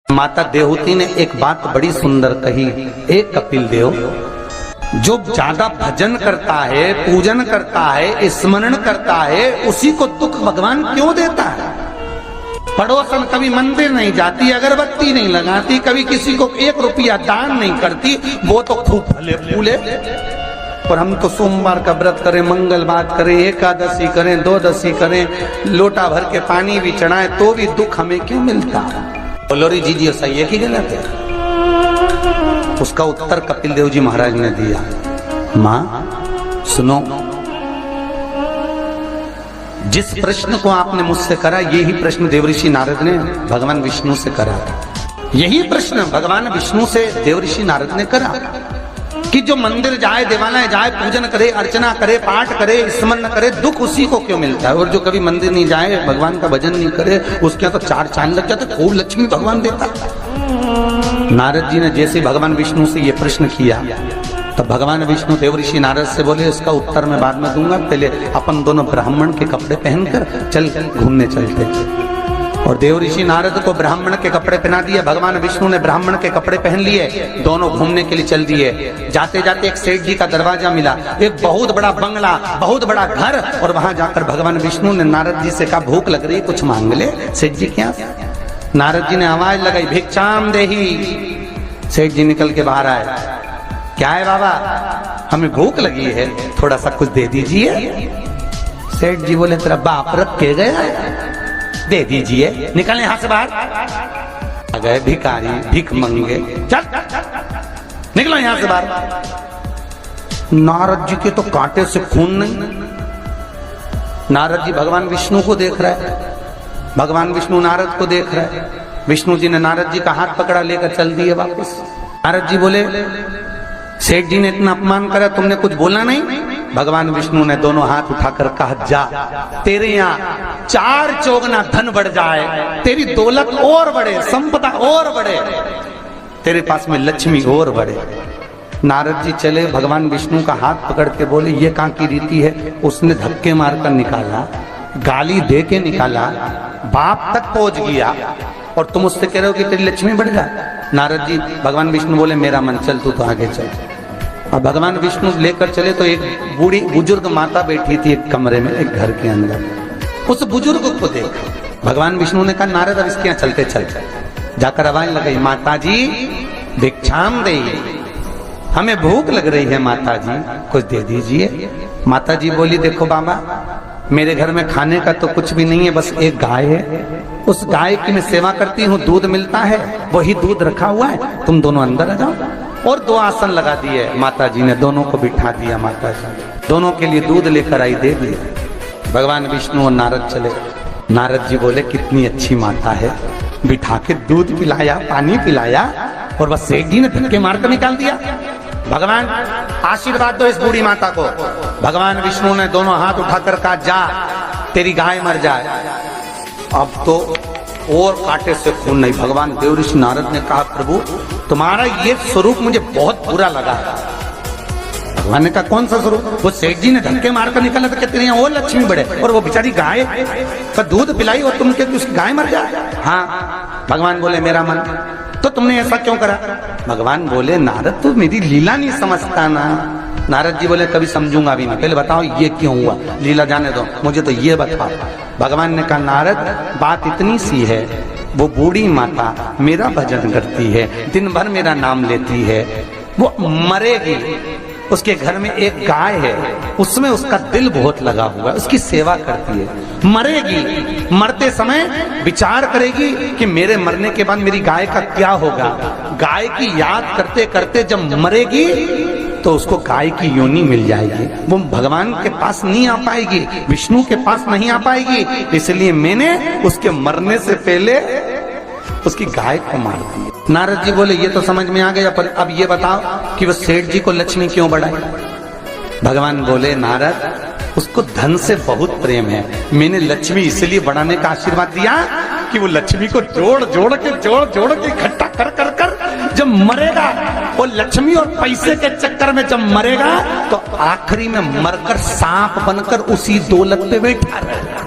माता देवहूति ने एक बात बड़ी सुंदर कही, एक कपिल देव जो ज्यादा भजन करता है, पूजन करता है, स्मरण करता है, उसी को दुख भगवान क्यों देता है? पड़ोसन कभी मंदिर नहीं जाती, अगरबत्ती नहीं लगाती, कभी किसी को 1 रुपया दान नहीं करती, वो तो खूब फले फूले। और हम तो सोमवार का व्रत करें, मंगलवार करें, एकादशी करें, द्वादशी करें, लोटा भर के पानी भी चढ़ाएं, तो भी दुख हमें क्यों मिलता है? बोलो री जी सही है कि गलत है? उसका उत्तर कपिल देव जी महाराज ने दिया, मां सुनो, जिस प्रश्न को आपने मुझसे करा, यही प्रश्न देवऋषि नारद ने भगवान विष्णु से करा। यही प्रश्न भगवान विष्णु से देवऋषि नारद ने करा कि जो मंदिर जाए, देवालय जाए, पूजन करे, अर्चना करे, पाठ करे, स्मरण करे, दुख उसी को क्यों मिलता है? और जो कभी मंदिर नहीं जाए, भगवान का भजन नहीं करे, उसके यहाँ तो 4 चांद लग जाते, खूब लक्ष्मी भगवान देता। नारद जी ने जैसे भगवान विष्णु से ये प्रश्न किया, तो भगवान विष्णु देवऋषि नारद से बोले, इसका उत्तर मैं बाद में दूंगा, पहले अपन दोनों ब्राह्मण के कपड़े पहनकर चल घूमने चलते। और देवऋषि नारद को ब्राह्मण के कपड़े पहना दिए, भगवान विष्णु ने ब्राह्मण के कपड़े पहन लिए, दोनों घूमने के लिए चल दिए। जाते जाते एक सेठ जी का दरवाजा मिला, एक बहुत बड़ा बंगला, बहुत बड़ा घर, और वहां जाकर भगवान विष्णु ने नारद जी से कहा, भूख लग रही है, कुछ मांग ले। सेठ जी क्या? नारद जी ने आवाज लगाई, भिक्षाम देही। सेठ जी निकल के बाहर आए, क्या है बाबा? हमें भूख लगी है, थोड़ा सा कुछ दे दीजिए। सेठ जी बोले, तेरा बाप रख के गया है, दे दीजिए। निकल यहां से बाहर। आ गए भिखारी, भीख मंगे, चल निकलो यहां से बाहर। नारद जी के तो कांटे से खून नहीं। नारद जी भगवान विष्णु को देख रहा है, भगवान विष्णु नारद को देख रहा है। विष्णु जी ने नारद जी का हाथ पकड़ा, लेकर चल दिए वापस। नारद जी बोले, सेठ जी ने इतना अपमान करा, तुमने कुछ बोला नहीं? भगवान विष्णु ने दोनों हाथ उठाकर कहा, जा, तेरे यहाँ 4 चौगुना धन बढ़ जाए, तेरी दौलत और बढ़े, संपदा और बढ़े, तेरे पास में लक्ष्मी और बढ़े। नारद जी चले, भगवान विष्णु का हाथ पकड़ के बोले, ये कहाँ की रीति है? उसने धक्के मारकर निकाला, गाली दे के निकाला, बाप तक पहुंच गया, और तुम उससे कह रहे हो कि तेरी लक्ष्मी बढ़ जाए। नारद जी, भगवान विष्णु बोले, मेरा मन, चल तू तो आगे चल। और भगवान विष्णु लेकर चले तो एक बूढ़ी बुजुर्ग माता बैठी थी एक कमरे में, एक घर के अंदर। उस बुजुर्ग को देख भगवान विष्णु ने कहा, नारद अब इसके यहाँ चलते चलते। जाकर आवाज लगाई, माता जी भिक्षाम देइए, हमें भूख लग रही है माता जी, कुछ दे दीजिए। माता जी बोली, देखो बाबा, मेरे घर में खाने का तो कुछ भी नहीं है, बस एक गाय है, उस गाय की मैं सेवा करती हूँ, दूध मिलता है, वही दूध रखा हुआ है, तुम दोनों अंदर आ जाओ। और 2 आसन लगा दिए माता जी ने, दोनों को बिठा दिया। माता जी दोनों के लिए दूध लेकर आई, दे दिया। भगवान विष्णु और नारद चले। नारद जी बोले, कितनी अच्छी माता है, बिठा के दूध पिलाया, पानी पिलाया, और बस सेठ जी ने धक्के मारकर निकाल दिया। भगवान आशीर्वाद दो इस बूढ़ी माता को। भगवान विष्णु ने दोनों हाथ उठाकर कहा, जा, तेरी गाय मर जाए। अब तो और कांटे से खून नहीं। भगवान देवऋषि नारद ने कहा, प्रभु तुम्हारा ये स्वरूप मुझे बहुत बुरा लगा। भगवान ने कहा, कौन सा स्वरूप? वो सेठ जी ने धक्के मारकर निकाला था, कहते हैं और लक्ष्मी बढ़े, और वो बेचारी गाय का दूध पिलाई और तुम कहते उसकी गाय मर जाए। हाँ। भगवान बोले, मेरा मन, तो तुमने ऐसा क्यों करा? भगवान बोले, नारद तू मेरी लीला नहीं समझता ना। नारद जी बोले, कभी समझूंगा भी नहीं, पहले बताओ ये क्यों हुआ, लीला जाने दो, मुझे तो ये बताओ। भगवान ने कहा, नारद बात इतनी सी है, वो बूढ़ी माता मेरा भजन करती है, दिन भर मेरा नाम लेती है, वो मरेगी, उसके घर में एक गाय है, उसमें उसका दिल बहुत लगा हुआ है, उसकी सेवा करती है, मरेगी, मरते समय विचार करेगी कि मेरे मरने के बाद मेरी गाय का क्या होगा। गाय की याद करते करते जब मरेगी तो उसको गाय की योनि मिल जाएगी, वो भगवान के पास नहीं आ पाएगी, विष्णु के पास नहीं आ पाएगी, इसलिए मैंने उसके मरने से पहले उसकी गाय को मार दी। नारद जी बोले, ये तो समझ में आ गया, पर अब ये बताओ कि वो सेठ जी को लक्ष्मी क्यों बढ़ाई? भगवान बोले, नारद उसको धन से बहुत प्रेम है, मैंने लक्ष्मी इसलिए बढ़ाने का आशीर्वाद दिया कि वो लक्ष्मी को जोड़ जोड़ के इकट्ठा कर कर कर जब मरेगा, वो लक्ष्मी और पैसे के चक्कर में जब मरेगा तो आखिरी में मरकर सांप बनकर उसी दौलत पे बैठा रहेगा।